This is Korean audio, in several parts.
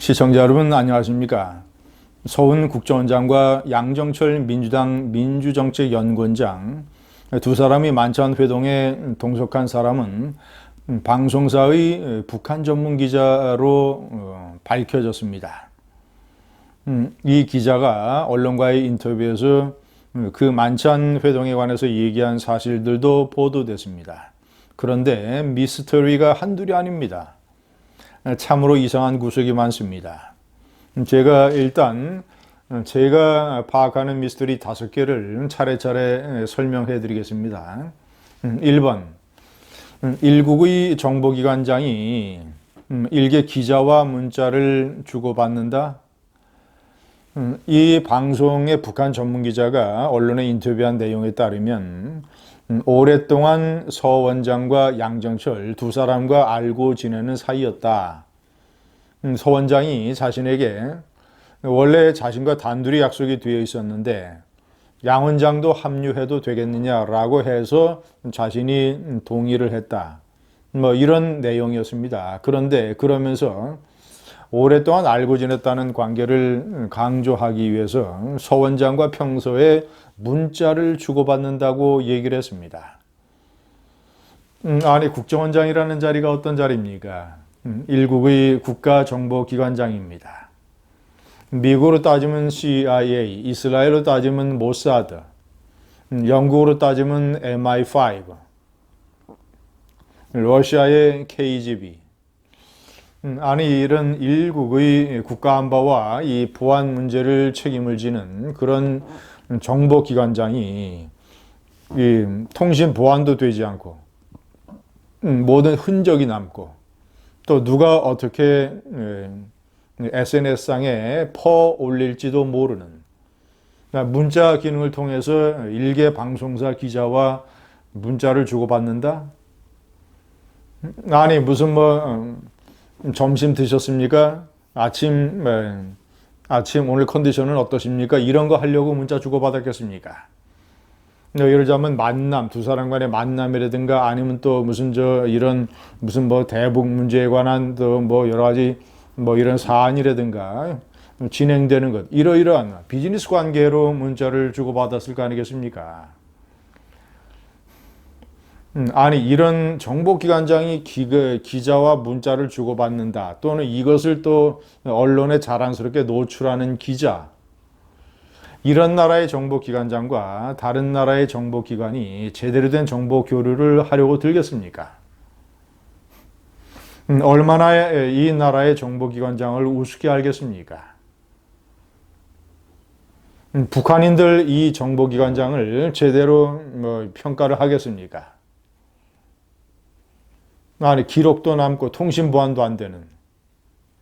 시청자 여러분 안녕하십니까? 서훈 국정원장과 양정철 민주당 민주정책연구원장 두 사람이 만찬 회동에 동석한 사람은 방송사의 북한 전문 기자로 밝혀졌습니다. 이 기자가 언론과의 인터뷰에서 그 만찬 회동에 관해서 얘기한 사실들도 보도됐습니다. 그런데 미스터리가 한둘이 아닙니다. 참으로 이상한 구석이 많습니다. 제가 파악하는 미스터리 5개를 차례차례 설명해 드리겠습니다. 1번, 일국의 정보기관장이 일개 기자와 문자를 주고받는다. 이 방송의 북한 전문기자가 언론에 인터뷰한 내용에 따르면 오랫동안 서 원장과 양정철 두 사람과 알고 지내는 사이였다. 서 원장이 자신에게 원래 자신과 단둘이 약속이 되어 있었는데 양 원장도 합류해도 되겠느냐라고 해서 자신이 동의를 했다. 이런 내용이었습니다. 그런데 그러면서 오랫동안 알고 지냈다는 관계를 강조하기 위해서 서 원장과 평소에 문자를 주고받는다고 얘기를 했습니다. 아니, 국정원장이라는 자리가 어떤 자리입니까? 일국의 국가정보기관장입니다. 미국으로 따지면 CIA, 이스라엘로 따지면 모사드, 영국으로 따지면 MI5, 러시아의 KGB. 아니, 이런 일국의 국가안보와 이 보안 문제를 책임을 지는 그런 정보기관장이 이 통신 보안도 되지 않고 모든 흔적이 남고 또 누가 어떻게 SNS상에 퍼 올릴지도 모르는 문자 기능을 통해서 일개 방송사 기자와 문자를 주고받는다? 아니, 무슨 점심 드셨습니까? 아침 오늘 컨디션은 어떠십니까? 이런 거 하려고 문자 주고받았겠습니까? 예를 들자면 만남, 두 사람 간의 만남이라든가 아니면 또 무슨 대북 문제에 관한 또 여러 가지 이런 사안이라든가 진행되는 것, 이러이러한 비즈니스 관계로 문자를 주고받았을 거 아니겠습니까? 아니, 이런 정보기관장이 기자와 문자를 주고받는다. 또는 이것을 또 언론에 자랑스럽게 노출하는 기자. 이런 나라의 정보기관장과 다른 나라의 정보기관이 제대로 된 정보 교류를 하려고 들겠습니까? 얼마나 이 나라의 정보기관장을 우습게 알겠습니까? 북한인들 이 정보기관장을 제대로 평가를 하겠습니까? 아니, 기록도 남고 통신 보안도 안 되는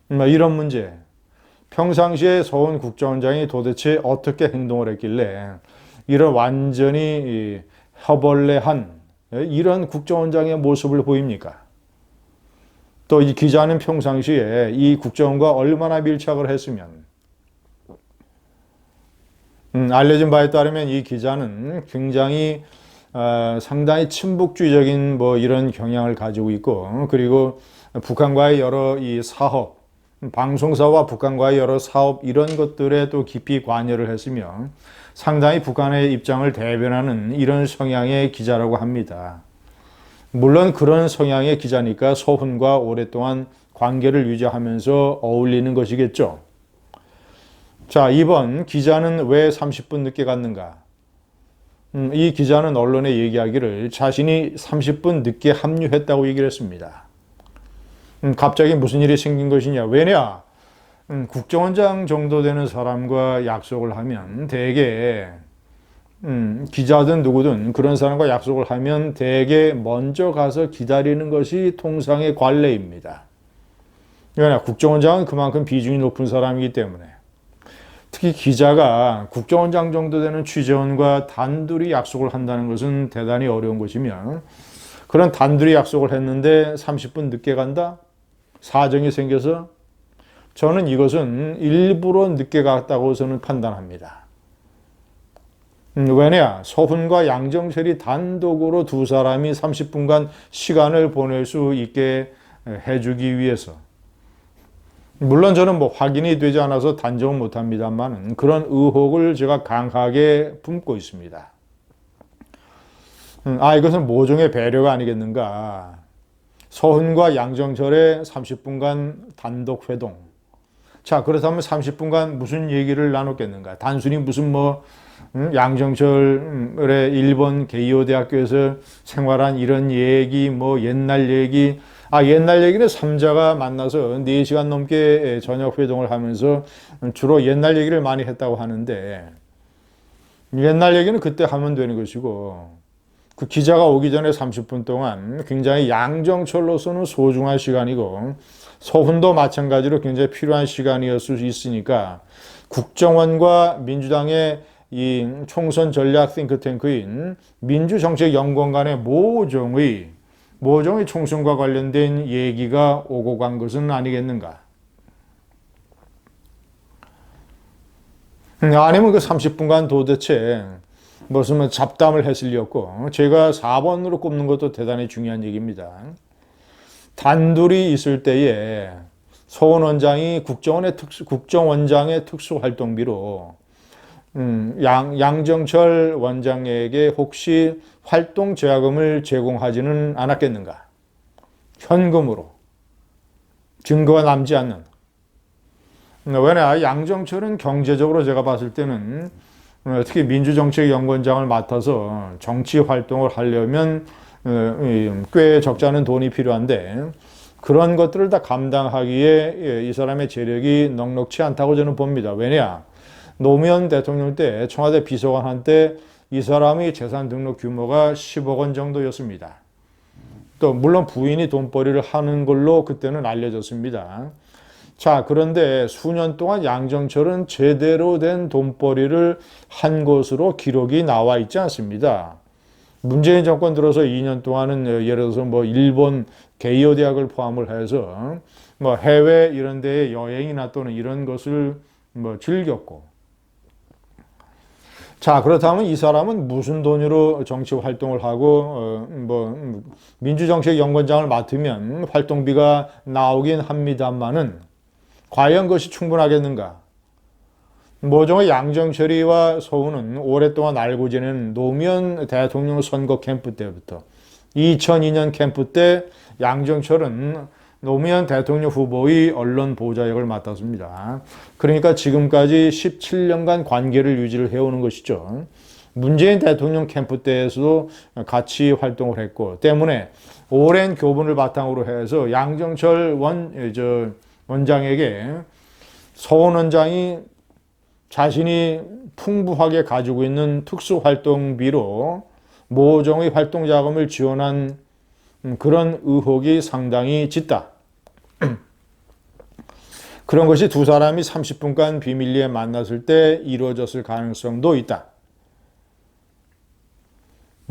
이런 문제. 평상시에 서훈 국정원장이 도대체 어떻게 행동을 했길래 이런 완전히 허벌레한 이런 국정원장의 모습을 보입니까? 또 이 기자는 평상시에 이 국정원과 얼마나 밀착을 했으면 알려진 바에 따르면 이 기자는 굉장히 상당히 친북주의적인 이런 경향을 가지고 있고, 그리고 북한과의 여러 이 사업, 방송사와 북한과의 여러 사업 이런 것들에 또 깊이 관여를 했으며 상당히 북한의 입장을 대변하는 이런 성향의 기자라고 합니다. 물론 그런 성향의 기자니까 서훈과 오랫동안 관계를 유지하면서 어울리는 것이겠죠. 자, 2번, 기자는 왜 30분 늦게 갔는가? 이 기자는 언론에 얘기하기를 자신이 30분 늦게 합류했다고 얘기를 했습니다. 갑자기 무슨 일이 생긴 것이냐? 왜냐? 국정원장 정도 되는 사람과 약속을 하면 대개 기자든 누구든 그런 사람과 약속을 하면 대개 먼저 가서 기다리는 것이 통상의 관례입니다. 왜냐? 국정원장은 그만큼 비중이 높은 사람이기 때문에. 특히 기자가 국정원장 정도 되는 취재원과 단둘이 약속을 한다는 것은 대단히 어려운 것이며, 그런 단둘이 약속을 했는데 30분 늦게 간다? 사정이 생겨서? 저는 이것은 일부러 늦게 갔다고 저는 판단합니다. 왜냐? 서훈과 양정철이 단독으로 두 사람이 30분간 시간을 보낼 수 있게 해주기 위해서. 물론 저는 뭐 확인이 되지 않아서 단정은 못합니다만 그런 의혹을 제가 강하게 품고 있습니다. 이것은 모종의 배려가 아니겠는가. 서훈과 양정철의 30분간 단독 회동. 자, 그렇다면 30분간 무슨 얘기를 나눴겠는가? 단순히 무슨 양정철의 일본 게이오 대학교에서 생활한 이런 얘기, 옛날 얘기. 옛날 얘기는 삼자가 만나서 4시간 넘게 저녁 회동을 하면서 주로 옛날 얘기를 많이 했다고 하는데, 옛날 얘기는 그때 하면 되는 것이고, 그 기자가 오기 전에 30분 동안 굉장히 양정철로서는 소중한 시간이고 서훈도 마찬가지로 굉장히 필요한 시간이었을 수 있으니까 국정원과 민주당의 이 총선 전략 싱크탱크인 민주정책연구원 간의 모종의 총선과 관련된 얘기가 오고 간 것은 아니겠는가. 아니면 그 30분간 도대체 무슨 잡담을 했을 리였고 제가 4번으로 꼽는 것도 대단히 중요한 얘기입니다. 단둘이 있을 때에 서훈 원장이 국정원장의 특수활동비로 양정철 원장에게 혹시 활동 제하금을 제공하지는 않았겠는가? 현금으로 증거가 남지 않는. 왜냐 양정철은 경제적으로 제가 봤을 때는 특히 민주정책연구원장을 맡아서 정치 활동을 하려면 꽤 적지 않은 돈이 필요한데 그런 것들을 다 감당하기에 이 사람의 재력이 넉넉치 않다고 저는 봅니다. 왜냐? 노무현 대통령 때 청와대 비서관 한때 이 사람이 재산 등록 규모가 10억 원 정도였습니다. 또 물론 부인이 돈벌이를 하는 걸로 그때는 알려졌습니다. 자, 그런데 수년 동안 양정철은 제대로 된 돈벌이를 한 것으로 기록이 나와 있지 않습니다. 문재인 정권 들어서 2년 동안은 예를 들어서 일본 게이오 대학을 포함을 해서 해외 이런 데에 여행이나 또는 이런 것을 즐겼고. 자, 그렇다면 이 사람은 무슨 돈으로 정치 활동을 하고 민주정책연구원장을 맡으면 활동비가 나오긴 합니다만은 과연 그것이 충분하겠는가? 모종의 양정철이와 서훈은 오랫동안 알고 지낸 노무현 대통령 선거 캠프 때부터 2002년 캠프 때 양정철은 노무현 대통령 후보의 언론 보좌역을 맡았습니다. 그러니까 지금까지 17년간 관계를 유지를 해오는 것이죠. 문재인 대통령 캠프 때에서도 같이 활동을 했고 때문에 오랜 교분을 바탕으로 해서 양정철 원장에게 서훈 원장이 자신이 풍부하게 가지고 있는 특수활동비로 모종의 활동자금을 지원한 그런 의혹이 상당히 짙다. 그런 것이 두 사람이 30분간 비밀리에 만났을 때 이루어졌을 가능성도 있다.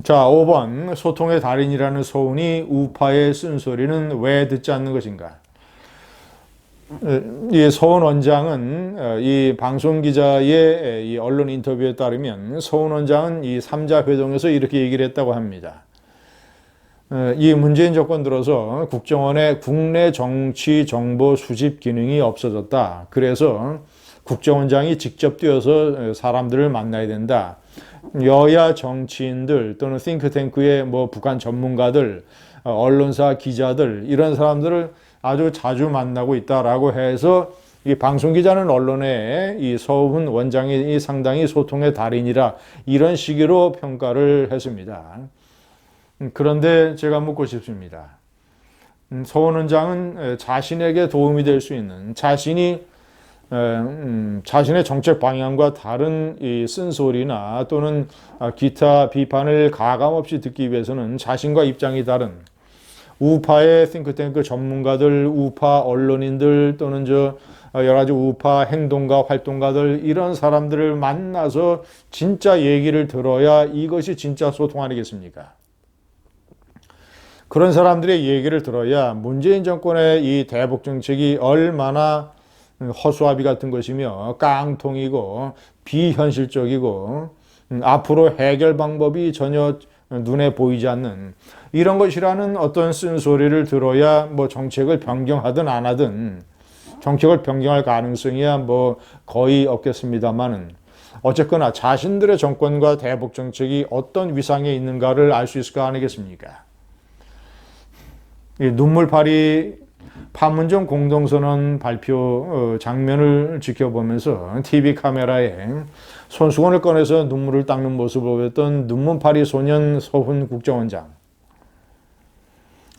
자, 5번 소통의 달인이라는 서훈이 우파의 쓴소리는 왜 듣지 않는 것인가? 이 서훈 원장은 이 방송 기자의 이 언론 인터뷰에 따르면 서훈 원장은 이 3자 회동에서 이렇게 얘기를 했다고 합니다. 이 문재인 정권 들어서 국정원의 국내 정치 정보 수집 기능이 없어졌다. 그래서 국정원장이 직접 뛰어서 사람들을 만나야 된다. 여야 정치인들 또는 싱크탱크의 북한 전문가들, 언론사 기자들 이런 사람들을 아주 자주 만나고 있다라고 해서 이 방송 기자는 언론에 이 서훈 원장이 상당히 소통의 달인이라 이런 식으로 평가를 했습니다. 그런데 제가 묻고 싶습니다. 서훈 원장은 자신에게 도움이 될 수 있는 자신의 정책 방향과 다른 이 쓴소리나 또는 기타 비판을 가감없이 듣기 위해서는 자신과 입장이 다른 우파의 싱크탱크 전문가들, 우파 언론인들 또는 여러 가지 우파 행동가, 활동가들 이런 사람들을 만나서 진짜 얘기를 들어야 이것이 진짜 소통 아니겠습니까? 그런 사람들의 얘기를 들어야 문재인 정권의 이 대북 정책이 얼마나 허수아비 같은 것이며 깡통이고 비현실적이고 앞으로 해결 방법이 전혀 눈에 보이지 않는 이런 것이라는 어떤 쓴소리를 들어야 정책을 변경하든 안 하든 정책을 변경할 가능성이야 뭐 거의 없겠습니다만은 어쨌거나 자신들의 정권과 대북 정책이 어떤 위상에 있는가를 알 수 있을 거 아니겠습니까? 이 눈물파리 판문점 공동선언 발표 장면을 지켜보면서 TV 카메라에 손수건을 꺼내서 눈물을 닦는 모습을 보였던 눈물파리 소년 서훈 국정원장.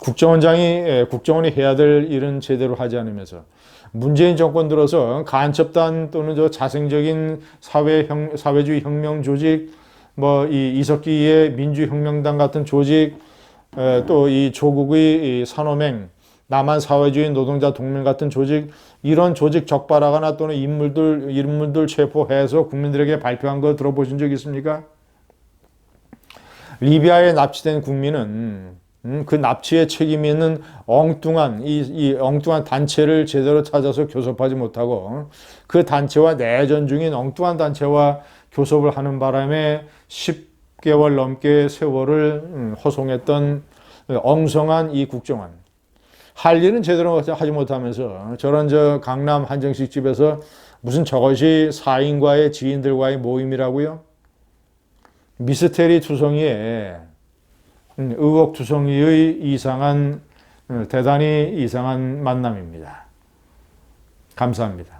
국정원이 해야 될 일은 제대로 하지 않으면서 문재인 정권 들어서 간첩단 또는 저 자생적인 사회주의 혁명 조직, 뭐 이 이석기의 민주혁명당 같은 조직, 또 이 조국의 이 산호맹, 남한 사회주의 노동자 동맹 같은 조직, 이런 조직 적발하거나 또는 인물들 체포해서 국민들에게 발표한 거 들어보신 적 있습니까? 리비아에 납치된 국민은 그 납치에 책임이 있는 엉뚱한 이 엉뚱한 단체를 제대로 찾아서 교섭하지 못하고 그 단체와 내전 중인 엉뚱한 단체와 교섭을 하는 바람에 10개월 넘게 세월을 허송했던 엉성한 이 국정원. 할 일은 제대로 하지 못하면서 저런 저 강남 한정식 집에서 무슨 저것이 사인과의 지인들과의 모임이라고요? 미스테리 투성이에 의혹 투성이의 대단히 이상한 만남입니다. 감사합니다.